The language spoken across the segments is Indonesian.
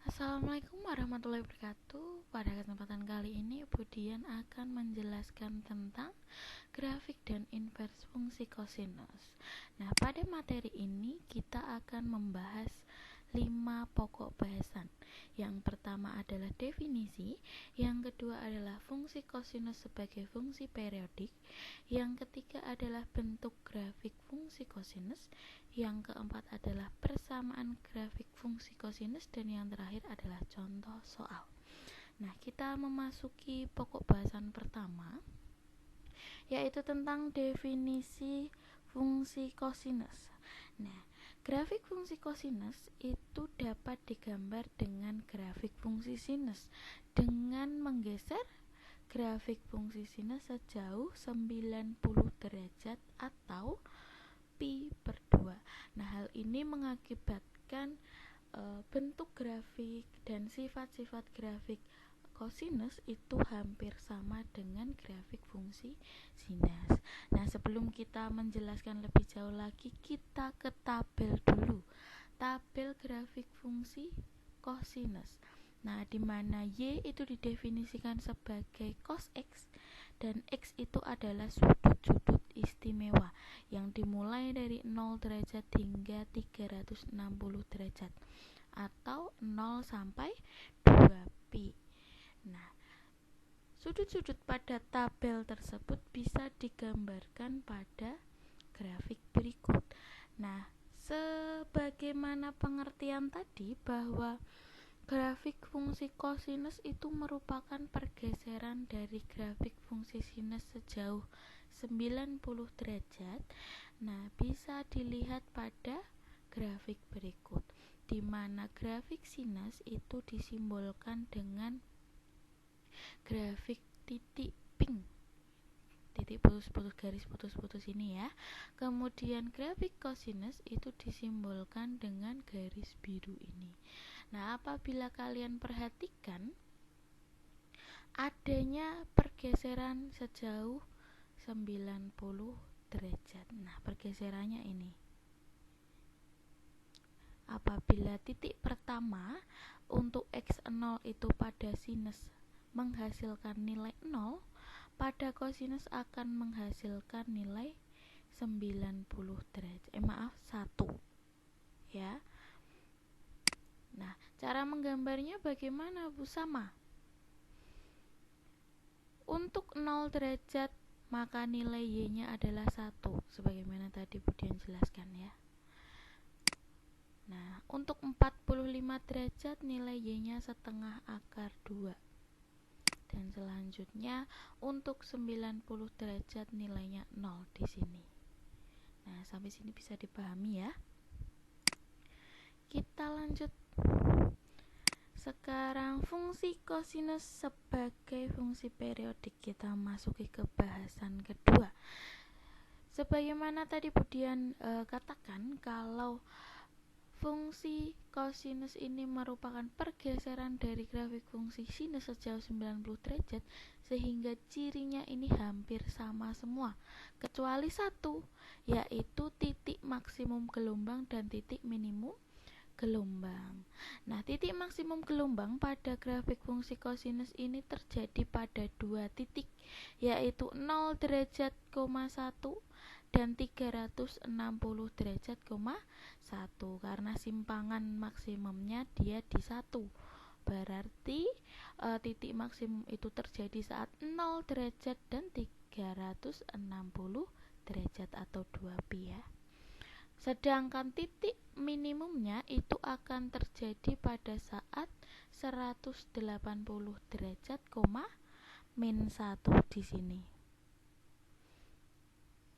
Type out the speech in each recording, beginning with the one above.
Assalamualaikum warahmatullahi wabarakatuh. Pada kesempatan kali ini, Budian akan menjelaskan tentang grafik dan invers fungsi kosinus. Nah, pada materi ini kita akan membahas 5 pokok bahasan. Yang pertama adalah definisi, yang kedua adalah fungsi kosinus sebagai fungsi periodik, yang ketiga adalah bentuk grafik fungsi kosinus, yang keempat adalah persamaan grafik fungsi kosinus, dan yang terakhir adalah contoh soal. Nah, kita memasuki pokok bahasan pertama, yaitu tentang definisi fungsi kosinus. Nah, grafik fungsi kosinus itu dapat digambar dengan grafik fungsi sinus dengan menggeser grafik fungsi sinus sejauh 90 derajat atau pi per 2. Nah, hal ini mengakibatkan bentuk grafik dan sifat-sifat grafik kosinus itu hampir sama dengan grafik fungsi sinus. Nah, sebelum kita menjelaskan lebih jauh lagi, kita ke tabel dulu. Tabel grafik fungsi kosinus. Nah, di mana Y itu didefinisikan sebagai cos X dan X itu adalah sudut-sudut istimewa yang dimulai dari 0 derajat hingga 360 derajat atau 0 sampai 2 pi. Nah, sudut-sudut pada tabel tersebut bisa digambarkan pada grafik berikut. Nah, sebagaimana pengertian tadi bahwa grafik fungsi kosinus itu merupakan pergeseran dari grafik fungsi sinus sejauh 90 derajat. Nah, bisa dilihat pada grafik berikut, di mana grafik sinus itu disimbolkan dengan grafik titik pink, titik putus-putus, garis putus-putus ini ya. Kemudian grafik kosinus itu disimbolkan dengan garis biru ini. Nah, apabila kalian perhatikan adanya pergeseran sejauh 90 derajat. Nah, pergeserannya ini. Apabila titik pertama untuk x0 itu pada sinus menghasilkan nilai 0, pada kosinus akan menghasilkan nilai 90 derajat. 1 ya. Nah, cara menggambarnya bagaimana, Bu? Sama. Untuk 0 derajat maka nilai Y-nya adalah 1, sebagaimana tadi Budian jelaskan ya. Nah, untuk 45 derajat nilai Y-nya setengah akar 2. Dan selanjutnya untuk 90 derajat nilainya 0 di sini. Nah, sampai sini bisa dipahami ya. Kita lanjut. Sekarang fungsi kosinus sebagai fungsi periodik, kita masuki ke bahasan kedua. Sebagaimana tadi Budian katakan, kalau fungsi kosinus ini merupakan pergeseran dari grafik fungsi sinus sejauh 90 derajat, sehingga cirinya ini hampir sama semua, kecuali satu, yaitu titik maksimum gelombang dan titik minimum gelombang. Nah, titik maksimum gelombang pada grafik fungsi kosinus ini terjadi pada dua titik, yaitu 0 derajat, 1 dan 360 derajat, 1, karena simpangan maksimumnya dia di 1. Berarti titik maksimum itu terjadi saat 0 derajat dan 360 derajat atau 2 pi ya. Sedangkan titik minimumnya itu akan terjadi pada saat 180 derajat, min 1 di sini.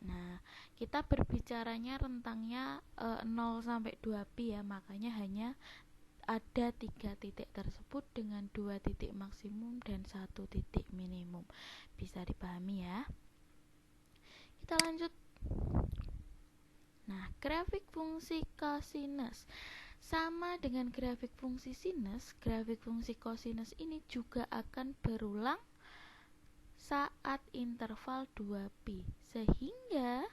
Nah, kita berbicaranya rentangnya 0 sampai 2 pi ya, makanya hanya ada 3 titik tersebut dengan 2 titik maksimum dan 1 titik minimum. Bisa dipahami ya. Kita lanjut. Nah, grafik fungsi kosinus sama dengan grafik fungsi sinus. Grafik fungsi kosinus ini juga akan berulang saat interval 2 pi, sehingga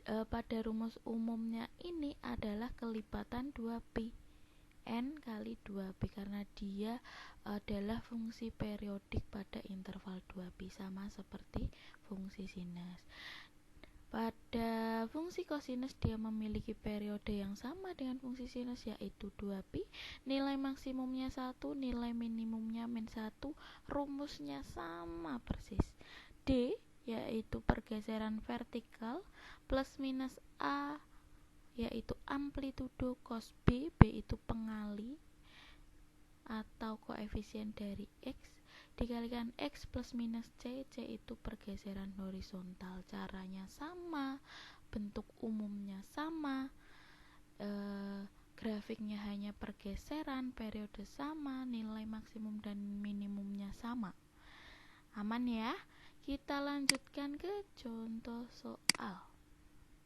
pada rumus umumnya ini adalah kelipatan 2 pi. N kali 2P karena dia adalah fungsi periodik pada interval 2Pi, sama seperti fungsi sinus. Pada fungsi kosinus dia memiliki periode yang sama dengan fungsi sinus, yaitu 2Pi. Nilai maksimumnya 1, nilai minimumnya min 1, rumusnya sama persis. D yaitu pergeseran vertikal, plus minus A yaitu amplitudo cos B, B itu pengali atau koefisien dari X, dikalikan X plus minus C, C itu pergeseran horizontal. Caranya sama, bentuk umumnya sama, grafiknya hanya pergeseran, periode sama, nilai maksimum dan minimumnya sama. Aman ya? Kita lanjutkan ke contoh soal.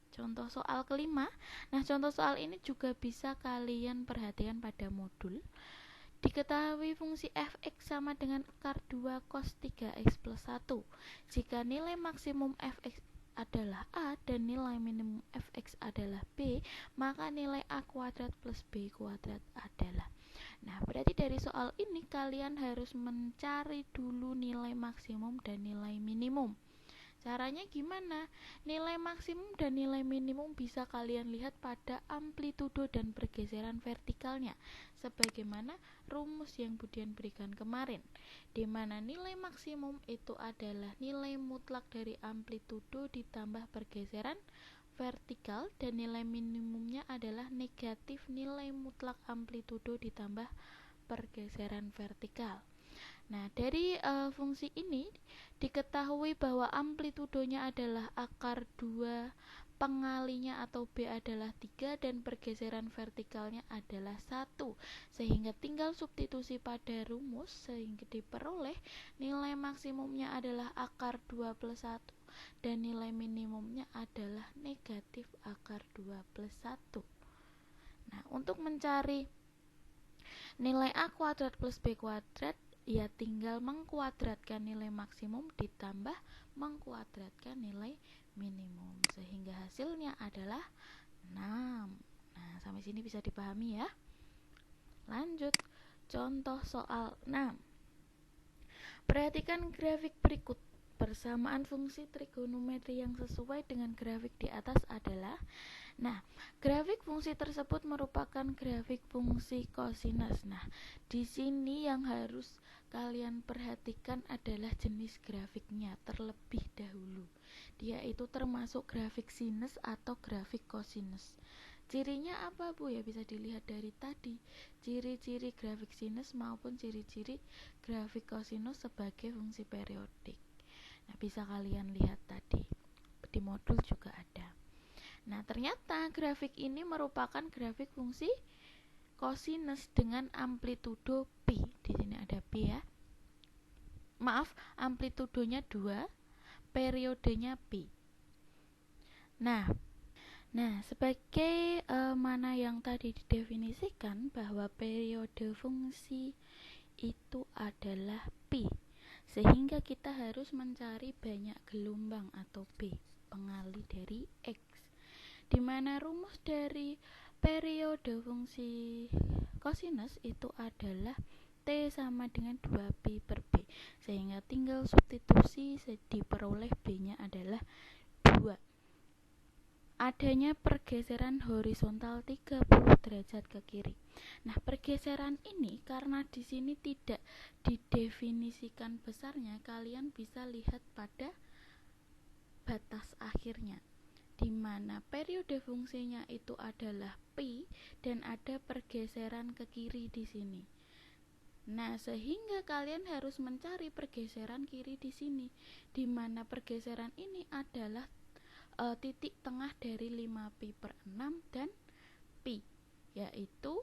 Contoh soal kelima. Nah, contoh soal ini juga bisa kalian perhatikan pada modul. Diketahui fungsi fx sama dengan akar 2 cos 3x plus 1. Jika nilai maksimum fx adalah a dan nilai minimum fx adalah b, maka nilai a kuadrat plus b kuadrat adalah. Nah, berarti dari soal ini kalian harus mencari dulu nilai maksimum dan nilai minimum. Caranya gimana? Nilai maksimum dan nilai minimum bisa kalian lihat pada amplitudo dan pergeseran vertikalnya, sebagaimana rumus yang Budian berikan kemarin, di mana nilai maksimum itu adalah nilai mutlak dari amplitudo ditambah pergeseran vertikal, dan nilai minimumnya adalah negatif nilai mutlak amplitudo ditambah pergeseran vertikal. Nah, dari fungsi ini diketahui bahwa amplitudonya adalah akar 2, pengalinya atau B adalah 3, dan pergeseran vertikalnya adalah 1. Sehingga tinggal substitusi pada rumus sehingga diperoleh nilai maksimumnya adalah akar 2 plus 1 dan nilai minimumnya adalah negatif akar 2 plus 1. Nah, untuk mencari nilai A kuadrat plus B kuadrat, ya tinggal mengkuadratkan nilai maksimum ditambah mengkuadratkan nilai minimum, sehingga hasilnya adalah 6. Nah, sampai sini bisa dipahami ya. Lanjut, contoh soal 6. Perhatikan grafik berikut. Persamaan fungsi trigonometri yang sesuai dengan grafik di atas adalah. Nah, grafik fungsi tersebut merupakan grafik fungsi kosinus. Nah, di sini yang harus kalian perhatikan adalah jenis grafiknya terlebih dahulu. Dia itu termasuk grafik sinus atau grafik kosinus. Cirinya apa, Bu? Ya bisa dilihat dari tadi, ciri-ciri grafik sinus maupun ciri-ciri grafik kosinus sebagai fungsi periodik. Nah, bisa kalian lihat tadi di modul juga ada. Nah, ternyata grafik ini merupakan grafik fungsi kosinus dengan amplitudo pi. Di sini ada pi ya. Maaf, amplitudonya 2, periodenya pi. Nah, sebagai mana yang tadi didefinisikan bahwa periode fungsi itu adalah pi, sehingga kita harus mencari banyak gelombang atau B, pengali dari X, di mana rumus dari periode fungsi kosinus itu adalah T sama dengan 2Pi per B, sehingga tinggal substitusi diperoleh B-nya adalah 2. Adanya pergeseran horizontal 30 derajat ke kiri. Nah, pergeseran ini karena di sini tidak didefinisikan besarnya, kalian bisa lihat pada batas akhirnya, di mana periode fungsinya itu adalah pi dan ada pergeseran ke kiri di sini. Nah, sehingga kalian harus mencari pergeseran kiri di sini, di mana pergeseran ini adalah titik tengah dari 5pi per 6 dan pi, yaitu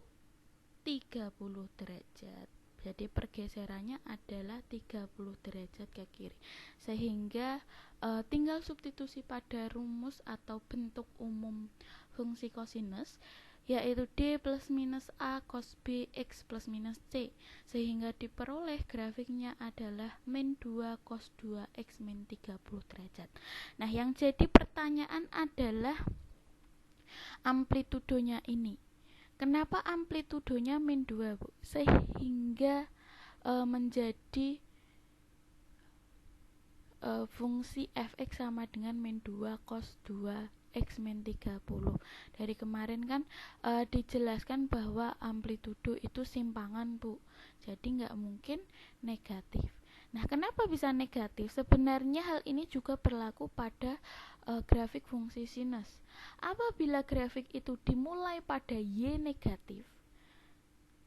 30 derajat. Jadi pergeserannya adalah 30 derajat ke kiri, sehingga tinggal substitusi pada rumus atau bentuk umum fungsi kosinus, yaitu D plus minus A cos B X plus minus C, sehingga diperoleh grafiknya adalah min 2 cos 2 X min 30 derajat. Nah, yang jadi pertanyaan adalah amplitudonya ini. Kenapa amplitudonya min 2, Bu? Sehingga menjadi fungsi fx sama dengan min 2 cos 2 x min 30. Dari kemarin kan dijelaskan bahwa amplitudo itu simpangan, Bu. Jadi nggak mungkin negatif. Nah, kenapa bisa negatif? Sebenarnya hal ini juga berlaku pada grafik fungsi sinus. Apabila grafik itu dimulai pada y negatif,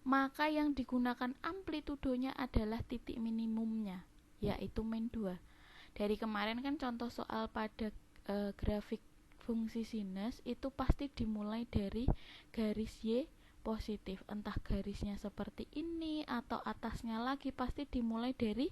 maka yang digunakan amplitudonya adalah titik minimumnya, yaitu min 2. Dari kemarin kan contoh soal pada grafik fungsi sinus itu pasti dimulai dari garis Y positif. Entah garisnya seperti ini atau atasnya lagi, pasti dimulai dari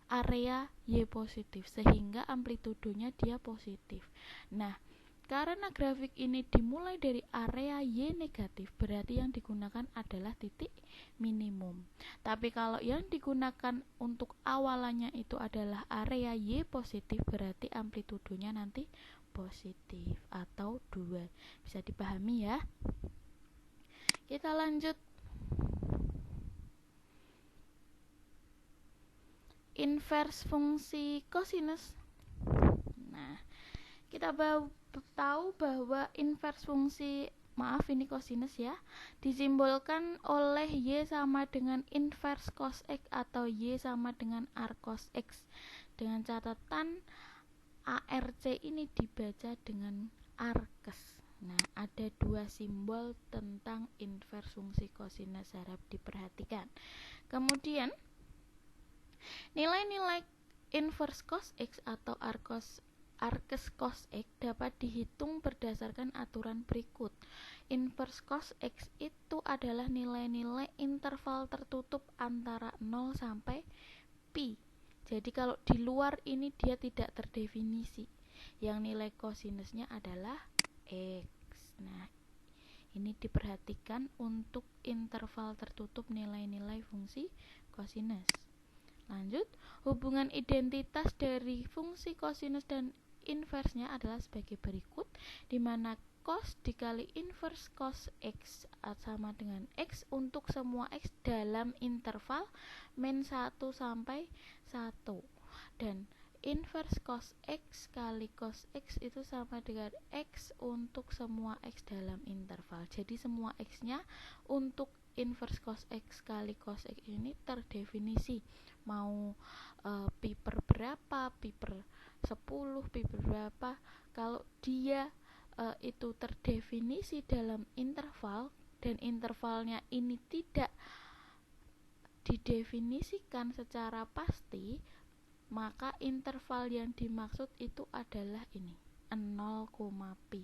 area Y positif, sehingga amplitudonya dia positif. Nah, karena grafik ini dimulai dari area Y negatif, berarti yang digunakan adalah titik minimum. Tapi kalau yang digunakan untuk awalannya itu adalah area Y positif, berarti amplitudonya nanti positif atau 2. Bisa dipahami ya? Kita lanjut. Inverse fungsi kosinus. Nah, kita tahu bahwa inverse fungsi, maaf ini kosinus ya, disimbolkan oleh Y sama dengan inverse cos X atau Y sama dengan R cos X. Dengan catatan ARC ini dibaca dengan arkes. Nah, ada dua simbol tentang inverse fungsi kosinus, harap diperhatikan. Kemudian nilai-nilai inverse cos X atau arkes cos X dapat dihitung berdasarkan aturan berikut. Inverse cos X itu adalah nilai-nilai interval tertutup antara 0 sampai pi. Jadi kalau di luar ini dia tidak terdefinisi. Yang nilai kosinusnya adalah X. Nah, ini diperhatikan untuk interval tertutup nilai-nilai fungsi kosinus. Lanjut, hubungan identitas dari fungsi kosinus dan inversnya adalah sebagai berikut, di mana cos dikali inverse cos X sama dengan X untuk semua X dalam interval min 1 sampai 1, dan inverse cos X kali cos X itu sama dengan X untuk semua X dalam interval. Jadi semua X nya untuk inverse cos X kali cos X ini terdefinisi, mau pi per berapa, pi per 10, pi per berapa. Kalau dia itu terdefinisi dalam interval dan intervalnya ini tidak didefinisikan secara pasti, maka interval yang dimaksud itu adalah ini 0, pi,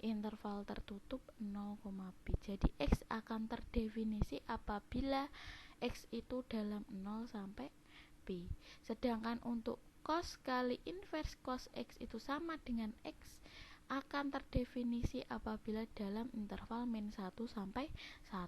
interval tertutup 0, pi. Jadi X akan terdefinisi apabila X itu dalam 0 sampai pi. Sedangkan untuk cos kali inverse cos X itu sama dengan X akan terdefinisi apabila dalam interval min 1 sampai 1.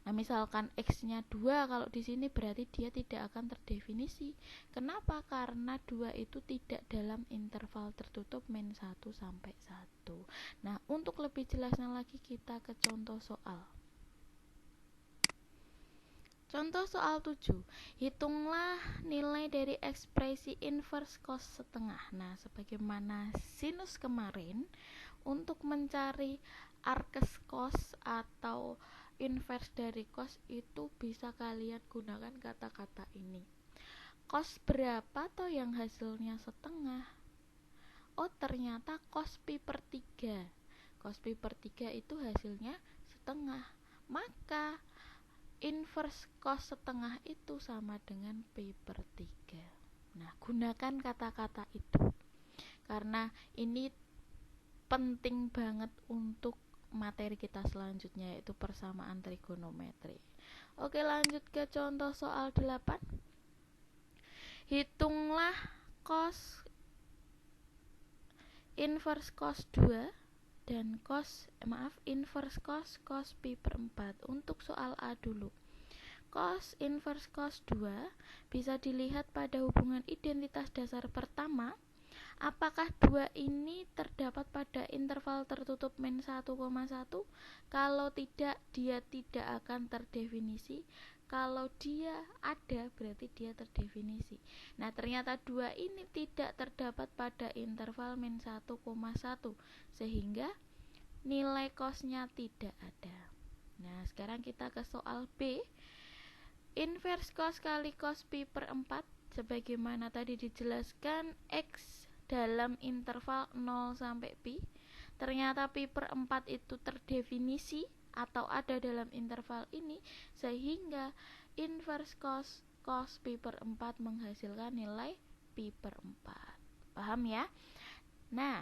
Nah, misalkan X-nya 2, kalau di sini berarti dia tidak akan terdefinisi. Kenapa? Karena 2 itu tidak dalam interval tertutup min 1 sampai 1. Nah, untuk lebih jelasnya lagi kita ke contoh soal. Contoh soal 7, hitunglah nilai dari ekspresi inverse cos setengah. Nah, sebagaimana sinus kemarin, untuk mencari arkes cos atau inverse dari cos itu bisa kalian gunakan kata-kata ini. Cos berapa toh yang hasilnya setengah? Oh, ternyata cos pi per 3. Cos pi per 3 itu hasilnya setengah. Maka inverse cos setengah itu sama dengan pi per 3. Nah, gunakan kata-kata itu karena ini penting banget untuk materi kita selanjutnya, yaitu persamaan trigonometri. Oke, lanjut ke contoh soal 8. Hitunglah cos inverse cos 2 dan inverse cos pi per 4. Untuk soal A dulu. Cos inverse cos 2 bisa dilihat pada hubungan identitas dasar pertama Apakah 2 ini terdapat pada interval tertutup min 1,1? Kalau tidak, dia tidak akan terdefinisi. Kalau dia ada, berarti dia terdefinisi. Nah, ternyata 2 ini tidak terdapat pada interval min 1,1, sehingga nilai cosnya tidak ada. Nah, sekarang kita ke soal B. Inverse cos kali cos pi per 4, sebagaimana tadi dijelaskan, X dalam interval 0 sampai pi. Ternyata pi per 4 itu terdefinisi atau ada dalam interval ini, sehingga inverse cos pi per 4 menghasilkan nilai pi per 4. Paham ya? Nah,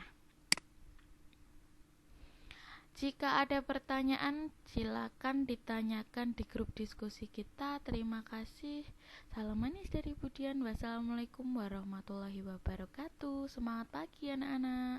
jika ada pertanyaan, silakan ditanyakan di grup diskusi kita. Terima kasih. Salam manis dari Budian. Wassalamualaikum warahmatullahi wabarakatuh. Semangat pagi anak-anak.